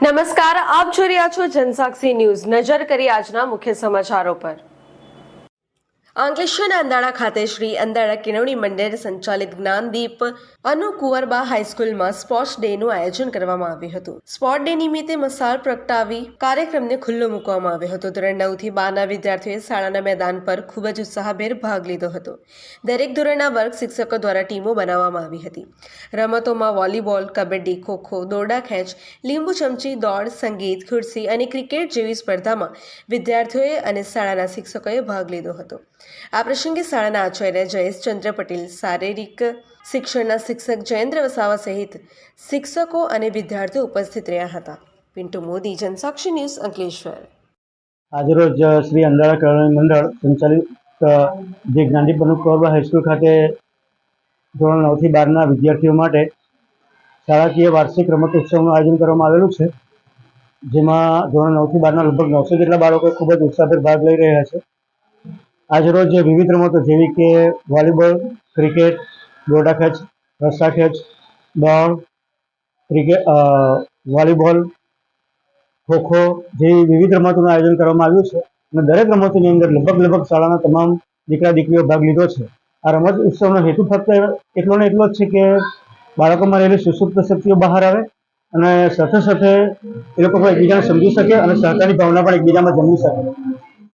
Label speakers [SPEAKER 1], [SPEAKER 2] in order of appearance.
[SPEAKER 1] નમસ્કાર, આપ જોઈ રહ્યા છો જનસાક્ષી ન્યૂઝ। નજર કરી આજના મુખ્ય સમાચારો પર। અંકલેશ્વરના અંદાળા ખાતે શ્રી અંદાળા કેળવણી મંડળ સંચાલિત જ્ઞાનદીપ અનુકુંવરબા હાઈસ્કૂલમાં સ્પોર્ટ્સ ડેનું આયોજન કરવામાં આવ્યું હતું। સ્પોર્ટ ડે નિમિત્તે મસાલ પ્રગટાવી કાર્યક્રમને ખુલ્લો મૂકવામાં આવ્યો હતો। ધોરણ 9 થી 12ના વિદ્યાર્થીઓએ શાળાના મેદાન પર ખૂબ જ ઉત્સાહભેર ભાગ લીધો હતો। દરેક ધોરણના વર્ગ શિક્ષકો દ્વારા ટીમો બનાવવામાં આવી હતી। રમતોમાં વોલીબોલ, કબડ્ડી, ખોખો, દોરડા ખેંચ, લીંબુ ચમચી દોડ, સંગીત, ખુરશી અને ક્રિકેટ જેવી સ્પર્ધામાં વિદ્યાર્થીઓએ અને શાળાના શિક્ષકોએ ભાગ લીધો હતો। આ પ્રસંગે શાળાના આચાર્ય જયેશચંદ્ર પટેલ, શારીરિક શિક્ષણના શિક્ષક જયેન્દ્ર વસાવા સહિત શિક્ષકો અને વિદ્યાર્થીઓ ઉપસ્થિત રહ્યા હતા। પિન્ટુ મોદી, જનસાક્ષી ન્યૂઝ, અંકલેશ્વર।
[SPEAKER 2] આજરોજ શ્રી અંદાળા કેળવણી મંડળ સંચાલિત જે જ્ઞાનદીપ અનુકુંવરબા હાઈસ્કૂલ ખાતે ધોરણ 9 થી 12ના વિદ્યાર્થીઓ માટે શાળાકીય વાર્ષિક રમતોત્સવનું આયોજન કરવામાં આવેલું છે, જેમાં ધોરણ 9 થી 12ના લગભગ 900 જેટલા બાળકો ખૂબ જ ઉત્સાહભેર ભાગ લઈ રહ્યા છે। આજરોજ વિવિધ રમતો જેવી કે વોલીબોલ, ક્રિકેટ, દોરડા ખેંચ, રસ્સા ખેંચ, દોડ, વોલીબોલ, ખોખો જેવી વિવિધ રમતોનું આયોજન કરવામાં આવ્યું છે અને દરેક રમતોની અંદર લગભગ શાળાના તમામ દીકરા દીકરીઓ ભાગ લીધો છે। આ રમત ઉત્સવનો હેતુ ફક્ત એટલો ને એટલો જ છે કે બાળકોમાં રહેલી સુસુપ્ત શક્તિઓ બહાર આવે અને સાથે સાથે એ લોકો પણ એકબીજાને સમજી શકે અને સહકારની ભાવના પણ એકબીજામાં જન્મી શકે।